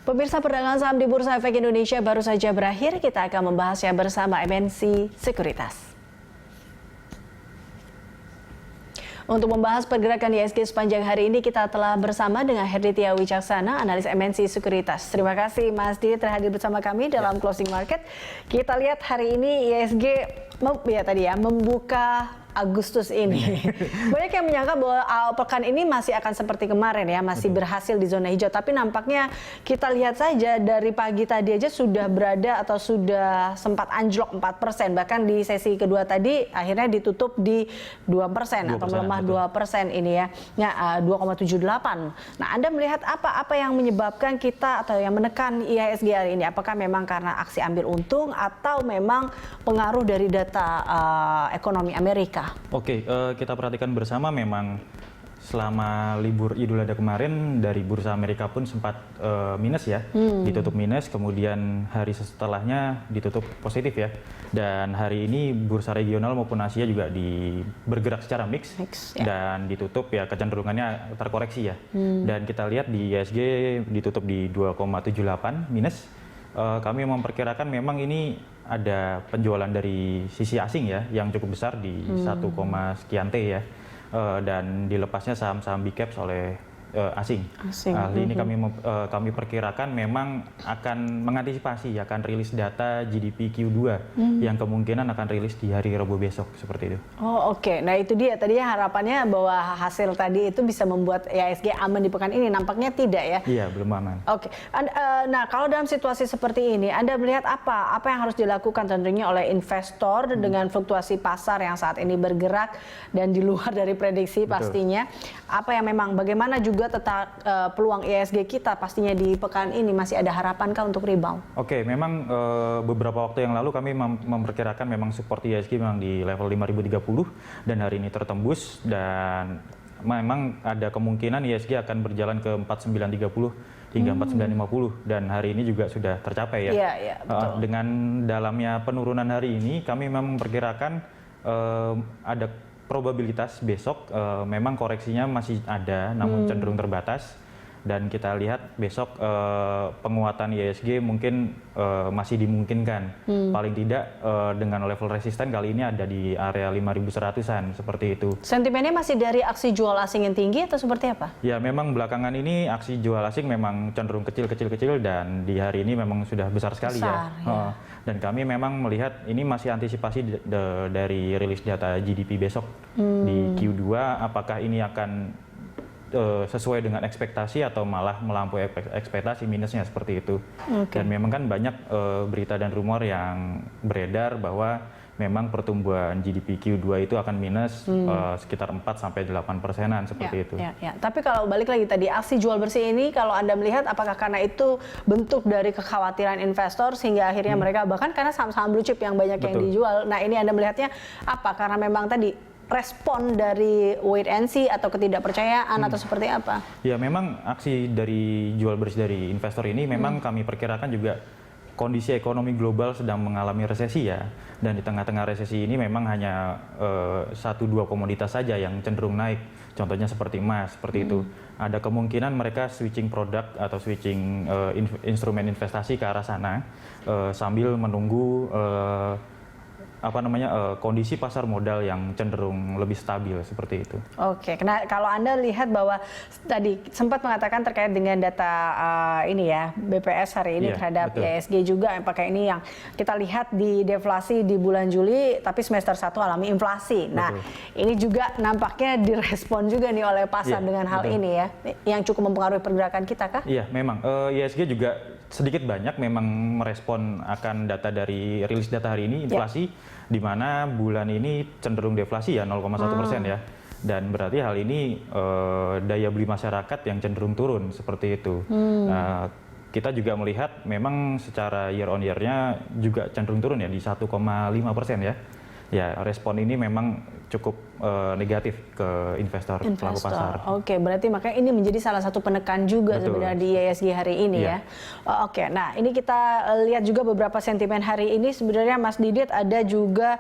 Pemirsa, perdagangan saham di Bursa Efek Indonesia baru saja berakhir. Kita akan membahasnya bersama MNC Sekuritas. Untuk membahas pergerakan IHSG sepanjang hari ini, kita telah bersama dengan Herditya Wicaksana, analis MNC Sekuritas. Terima kasih Mas Di terhadir bersama kami dalam closing market. Kita lihat hari ini IHSG membuka Agustus ini. Banyak yang menyangka bahwa pekan ini masih akan seperti kemarin ya, masih berhasil di zona hijau. Tapi nampaknya kita lihat saja dari pagi tadi aja sudah berada atau sudah sempat anjlok 4%. Bahkan di sesi kedua tadi akhirnya ditutup di 2% atau melemah 2% ini ya. 2,78. Nah, Anda melihat apa yang menyebabkan kita atau yang menekan IHSG hari ini? Apakah memang karena aksi ambil untung atau memang pengaruh dari data ekonomi Amerika? Oke, kita perhatikan bersama memang selama libur Idul Adha kemarin dari bursa Amerika pun sempat minus ya, ditutup minus, kemudian hari setelahnya ditutup positif ya. Dan hari ini bursa regional maupun Asia juga bergerak secara mix ya. Dan ditutup ya kecenderungannya terkoreksi ya. Dan kita lihat di IHSG ditutup di 2,78 minus. Kami memperkirakan memang ini ada penjualan dari sisi asing ya yang cukup besar di 1, sekian T ya, dan dilepasnya saham-saham big caps oleh asing. Hal ini kami perkirakan memang akan mengantisipasi akan rilis data GDP Q2 yang kemungkinan akan rilis di hari Rabu besok seperti itu. Oh oke. Nah itu dia tadinya harapannya bahwa hasil tadi itu bisa membuat IHSG aman di pekan ini, nampaknya tidak ya? Iya, belum aman. Oke. Nah kalau dalam situasi seperti ini Anda melihat apa yang harus dilakukan tentunya oleh investor dengan fluktuasi pasar yang saat ini bergerak dan di luar dari prediksi pastinya. Apa yang memang bagaimana juga tetap peluang IHSG kita pastinya di pekan ini masih ada harapankah untuk rebound? Oke, memang beberapa waktu yang lalu kami memperkirakan memang support IHSG memang di level 5030 dan hari ini tertembus dan memang ada kemungkinan IHSG akan berjalan ke 4930 hingga 4950 dan hari ini juga sudah tercapai ya. Iya, betul. Dengan dalamnya penurunan hari ini kami memang memperkirakan ada probabilitas besok memang koreksinya masih ada namun cenderung terbatas dan kita lihat besok penguatan IHSG mungkin masih dimungkinkan. Paling tidak dengan level resisten kali ini ada di area 5.100-an seperti itu. Sentimennya masih dari aksi jual asing yang tinggi atau seperti apa? Ya memang belakangan ini aksi jual asing memang cenderung kecil dan di hari ini memang sudah besar sekali ya. Dan kami memang melihat ini masih antisipasi dari rilis data GDP besok di Q2, apakah ini akan sesuai dengan ekspektasi atau malah melampaui ekspektasi, minusnya seperti itu. Dan memang kan banyak berita dan rumor yang beredar bahwa memang pertumbuhan GDP Q2 itu akan minus sekitar 4-8%-an seperti itu. Tapi kalau balik lagi tadi aksi jual bersih ini, kalau Anda melihat apakah karena itu bentuk dari kekhawatiran investor sehingga akhirnya mereka bahkan karena saham-saham blue chip yang banyak yang dijual. Nah ini Anda melihatnya apa? Karena memang tadi respon dari wait and see atau ketidakpercayaan atau seperti apa? Ya memang aksi dari jual bersih dari investor ini memang kami perkirakan juga kondisi ekonomi global sedang mengalami resesi ya, dan di tengah-tengah resesi ini memang hanya 1-2 komoditas saja yang cenderung naik, contohnya seperti emas, seperti itu. Ada kemungkinan mereka switching produk atau switching instrumen investasi ke arah sana sambil menunggu kondisi pasar modal yang cenderung lebih stabil seperti itu. Oke, nah kalau Anda lihat bahwa tadi sempat mengatakan terkait dengan data ini ya BPS hari ini terhadap IHSG juga, apakah ini yang kita lihat di deflasi di bulan Juli tapi semester 1 alami inflasi. Nah, ini juga nampaknya direspon juga nih oleh pasar dengan hal ini ya, yang cukup mempengaruhi pergerakan kita kah? Iya, memang IHSG juga sedikit banyak memang merespon akan data dari rilis data hari ini inflasi, di mana bulan ini cenderung deflasi ya 0,1% ya, dan berarti hal ini daya beli masyarakat yang cenderung turun seperti itu. Kita juga melihat memang secara year on year-nya juga cenderung turun ya di 1,5% ya. Ya respon ini memang cukup negatif ke investor pelaku pasar. Oke, berarti makanya ini menjadi salah satu penekan juga Betul. sebenarnya di IHSG hari ini ya. Oke, nah ini kita lihat juga beberapa sentimen hari ini sebenarnya Mas Didit, ada juga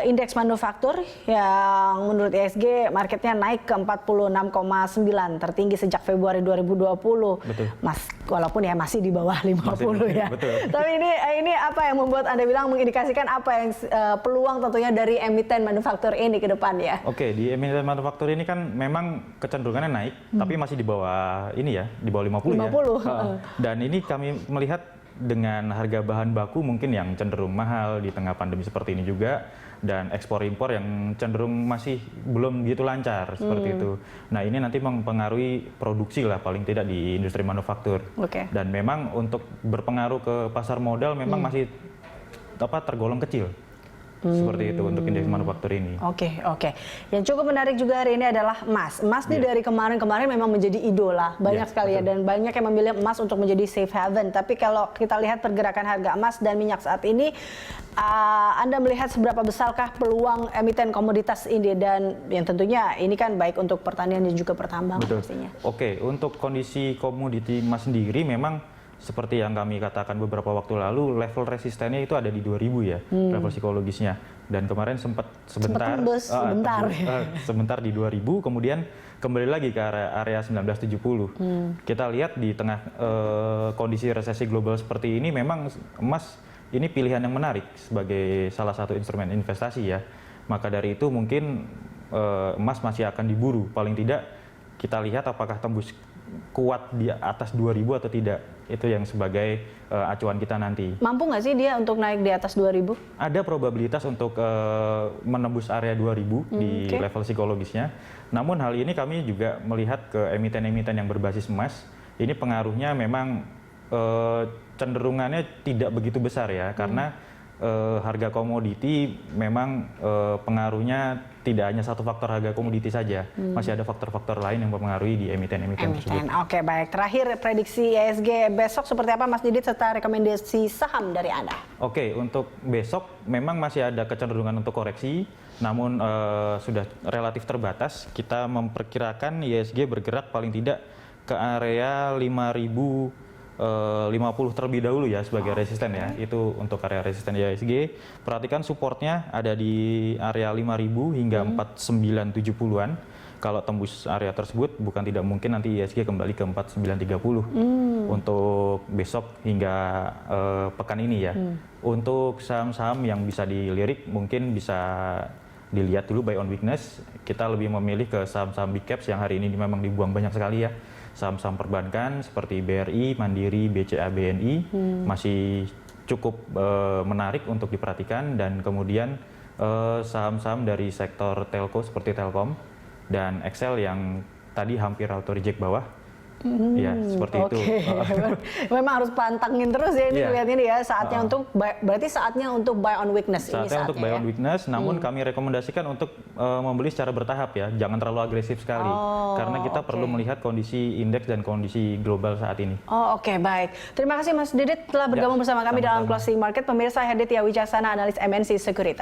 indeks manufaktur yang menurut IHSG marketnya naik ke 46,9, tertinggi sejak Februari 2020. Betul. Mas, walaupun ya masih di bawah 50 ya. Betul. Tapi ini apa yang membuat Anda bilang mengindikasikan apa yang peluang tentunya dari emiten manufaktur ini ke depan ya? Oke, di emiten manufaktur ini kan memang kecenderungannya naik, tapi masih di bawah ini ya, di bawah 50 ya. Dan ini kami melihat dengan harga bahan baku mungkin yang cenderung mahal di tengah pandemi seperti ini juga, dan ekspor impor yang cenderung masih belum begitu lancar seperti itu. Nah, ini nanti mempengaruhi produksi lah paling tidak di industri manufaktur. Dan memang untuk berpengaruh ke pasar modal memang masih tergolong kecil. Seperti itu untuk indeks manufaktur ini. Oke. Yang cukup menarik juga hari ini adalah emas. Emas nih dari kemarin-kemarin memang menjadi idola. Banyak sekali ya, dan banyak yang memilih emas untuk menjadi safe haven. Tapi kalau kita lihat pergerakan harga emas dan minyak saat ini, Anda melihat seberapa besarkah peluang emiten komoditas ini, dan yang tentunya ini kan baik untuk pertanian dan juga pertambangan pastinya. Oke, untuk kondisi komoditi emas sendiri memang seperti yang kami katakan beberapa waktu lalu, level resistennya itu ada di 2000 ya, level psikologisnya. Dan kemarin sempat sebentar di 2000, kemudian kembali lagi ke area 1970. Kita lihat di tengah kondisi resesi global seperti ini, memang emas ini pilihan yang menarik sebagai salah satu instrumen investasi ya. Maka dari itu mungkin emas masih akan diburu. Paling tidak kita lihat apakah tembus kuat di atas 2000 atau tidak. Itu yang sebagai acuan kita nanti. Mampu nggak sih dia untuk naik di atas 2000? Ada probabilitas untuk menembus area 2000 di level psikologisnya. Namun hal ini kami juga melihat ke emiten-emiten yang berbasis emas. Ini pengaruhnya memang cenderungannya tidak begitu besar ya, karena harga komoditi memang pengaruhnya tidak hanya satu faktor harga komoditi saja, masih ada faktor-faktor lain yang mempengaruhi di emiten-emiten tersebut. Oke, baik. Terakhir, prediksi IHSG besok seperti apa Mas Didit, serta rekomendasi saham dari Anda? Oke, untuk besok memang masih ada kecenderungan untuk koreksi, namun sudah relatif terbatas. Kita memperkirakan IHSG bergerak paling tidak ke area 5050 terlebih dahulu ya sebagai resisten ya. Itu untuk area resisten IHSG. Perhatikan supportnya ada di area 5000 hingga 4970-an. Kalau tembus area tersebut bukan tidak mungkin nanti IHSG kembali ke 4930 untuk besok hingga pekan ini ya. Untuk saham-saham yang bisa dilirik mungkin bisa dilihat dulu buy on weakness. Kita lebih memilih ke saham-saham big caps yang hari ini memang dibuang banyak sekali ya. Saham-saham perbankan seperti BRI, Mandiri, BCA, BNI masih cukup menarik untuk diperhatikan, dan kemudian saham-saham dari sektor telco seperti Telkom dan Excel yang tadi hampir auto reject bawah. Ya, seperti itu. Memang harus pantangin terus ya ini lihat ini ya, saatnya untuk berarti saatnya untuk buy on weakness ini saatnya untuk buy on weakness, namun kami rekomendasikan untuk membeli secara bertahap ya, jangan terlalu agresif sekali. Karena kita perlu melihat kondisi indeks dan kondisi global saat ini. Baik. Terima kasih Mas Didit telah bergabung bersama kami dalam Closing Market. Pemirsa, Herdit Wijaksana, analis MNC Sekuritas.